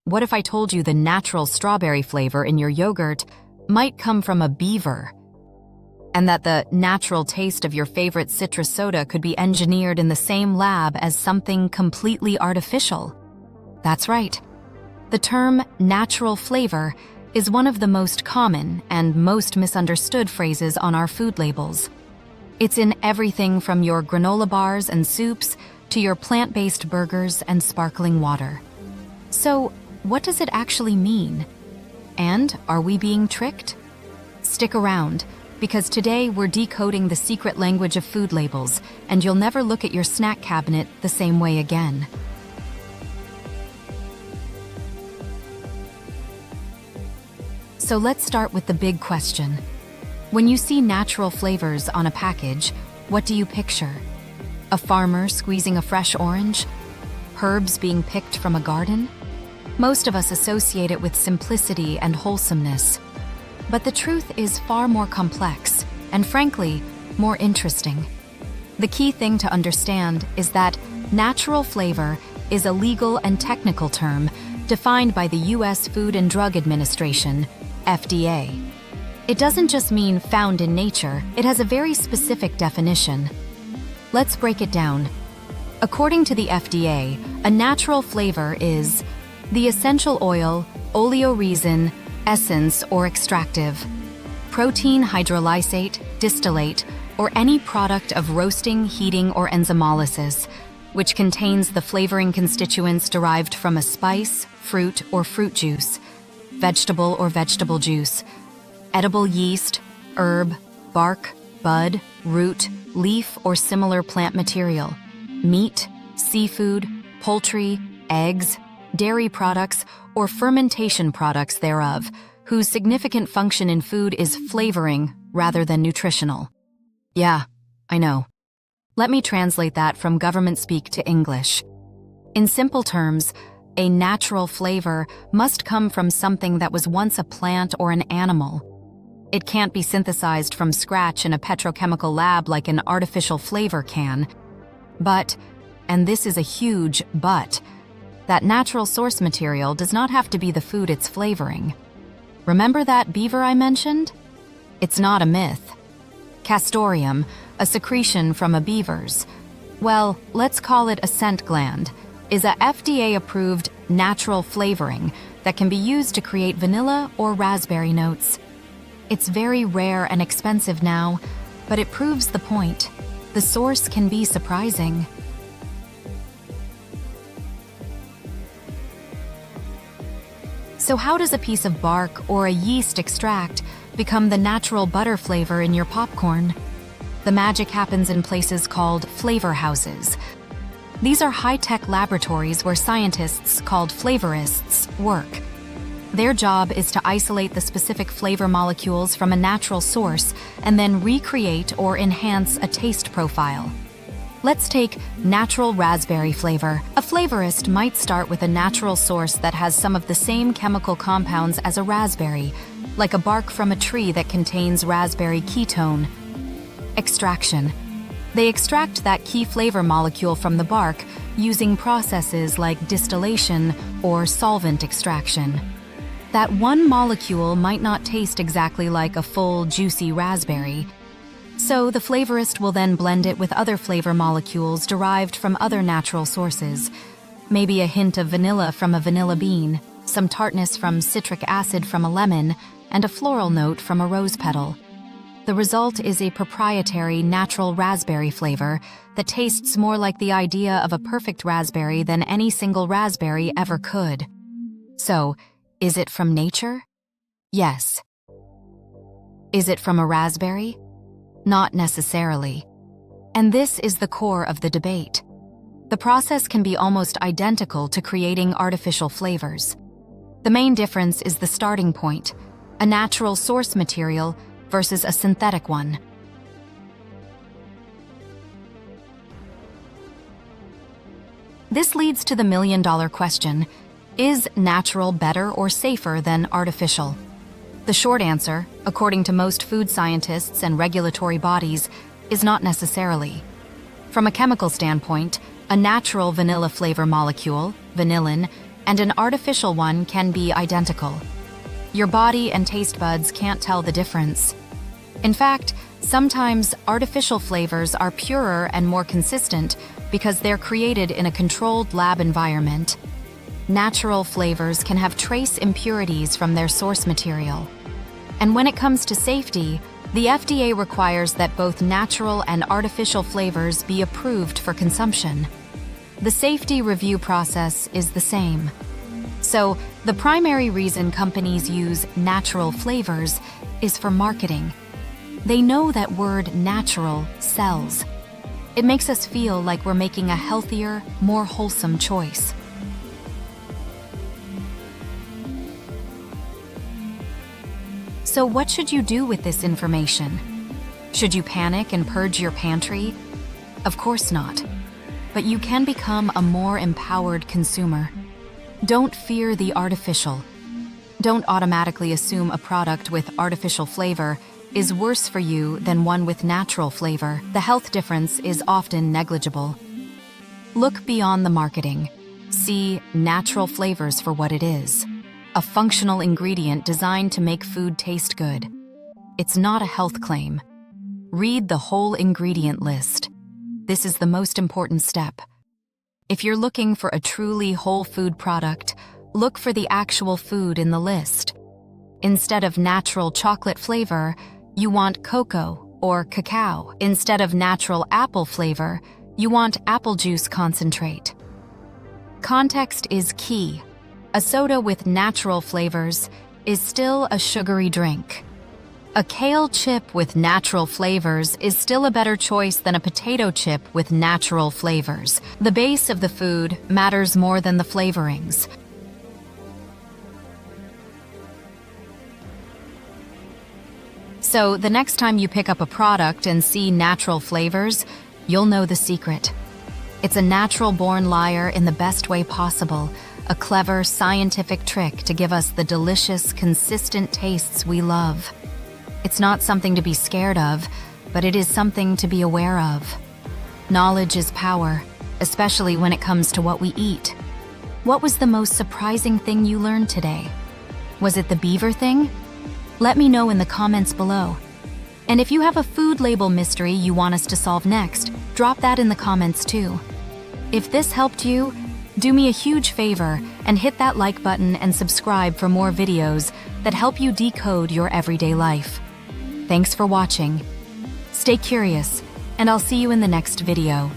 what if I told you the natural strawberry flavor in your yogurt might come from a beaver? And that the natural taste of your favorite citrus soda could be engineered in the same lab as something completely artificial? That's right. The term natural flavor is one of the most common and most misunderstood phrases on our food labels. It's in everything from your granola bars and soups to your plant-based burgers and sparkling water. So, what does it actually mean? And are we being tricked? Stick around, because today we're decoding the secret language of food labels, and you'll never look at your snack cabinet the same way again. So let's start with the big question. When you see natural flavors on a package, what do you picture? A farmer squeezing a fresh orange? Herbs being picked from a garden? Most of us associate it with simplicity and wholesomeness. But the truth is far more complex, and frankly, more interesting. The key thing to understand is that natural flavor is a legal and technical term defined by the U.S. Food and Drug Administration, FDA. It doesn't just mean found in nature, it has a very specific definition. Let's break it down. According to the FDA, a natural flavor is the essential oil, oleoresin, essence, or extractive, protein hydrolysate, distillate, or any product of roasting, heating, or enzymolysis, which contains the flavoring constituents derived from a spice, fruit, or fruit juice, vegetable or vegetable juice, edible yeast, herb, bark, bud, root, leaf, or similar plant material, meat, seafood, poultry, eggs, dairy products, or fermentation products thereof, whose significant function in food is flavoring rather than nutritional. Yeah, I know. Let me translate that from government speak to English. In simple terms, a natural flavor must come from something that was once a plant or an animal. It can't be synthesized from scratch in a petrochemical lab like an artificial flavor can. But, and this is a huge but, that natural source material does not have to be the food it's flavoring. Remember that beaver I mentioned? It's not a myth. Castoreum, a secretion from a beaver's, well, let's call it a scent gland, is a FDA-approved natural flavoring that can be used to create vanilla or raspberry notes. It's very rare and expensive now, but it proves the point. The source can be surprising. So how does a piece of bark or a yeast extract become the natural butter flavor in your popcorn? The magic happens in places called flavor houses. These are high-tech laboratories where scientists called flavorists work. Their job is to isolate the specific flavor molecules from a natural source and then recreate or enhance a taste profile. Let's take natural raspberry flavor. A flavorist might start with a natural source that has some of the same chemical compounds as a raspberry, like a bark from a tree that contains raspberry ketone. Extraction. They extract that key flavor molecule from the bark using processes like distillation or solvent extraction. That one molecule might not taste exactly like a full, juicy raspberry. So the flavorist will then blend it with other flavor molecules derived from other natural sources. Maybe a hint of vanilla from a vanilla bean, some tartness from citric acid from a lemon, and a floral note from a rose petal. The result is a proprietary natural raspberry flavor that tastes more like the idea of a perfect raspberry than any single raspberry ever could. So, is it from nature? Yes. Is it from a raspberry? Not necessarily. And this is the core of the debate. The process can be almost identical to creating artificial flavors. The main difference is the starting point, a natural source material versus a synthetic one. This leads to the million-dollar question: is natural better or safer than artificial? The short answer, according to most food scientists and regulatory bodies, is not necessarily. From a chemical standpoint, a natural vanilla flavor molecule, vanillin, and an artificial one can be identical. Your body and taste buds can't tell the difference. In fact, sometimes artificial flavors are purer and more consistent because they're created in a controlled lab environment. Natural flavors can have trace impurities from their source material. And when it comes to safety, the FDA requires that both natural and artificial flavors be approved for consumption. The safety review process is the same. So, the primary reason companies use natural flavors is for marketing. They know that word natural sells. It makes us feel like we're making a healthier, more wholesome choice. So what should you do with this information? Should you panic and purge your pantry? Of course not. But you can become a more empowered consumer. Don't fear the artificial. Don't automatically assume a product with artificial flavor is worse for you than one with natural flavor. The health difference is often negligible. Look beyond the marketing. See natural flavors for what it is. A functional ingredient designed to make food taste good. It's not a health claim. Read the whole ingredient list. This is the most important step. If you're looking for a truly whole food product, look for the actual food in the list. Instead of natural chocolate flavor, you want cocoa or cacao. Instead of natural apple flavor, you want apple juice concentrate. Context is key. A soda with natural flavors is still a sugary drink. A kale chip with natural flavors is still a better choice than a potato chip with natural flavors. The base of the food matters more than the flavorings. So the next time you pick up a product and see natural flavors, you'll know the secret. It's a natural-born liar in the best way possible, a clever scientific trick to give us the delicious, consistent tastes we love. It's not something to be scared of, but it is something to be aware of. Knowledge is power, especially when it comes to what we eat. What was the most surprising thing you learned today? Was it the beaver thing? Let me know in the comments below. And if you have a food label mystery you want us to solve next, drop that in the comments too. If this helped you, do me a huge favor and hit that like button and subscribe for more videos that help you decode your everyday life. Thanks for watching. Stay curious, and I'll see you in the next video.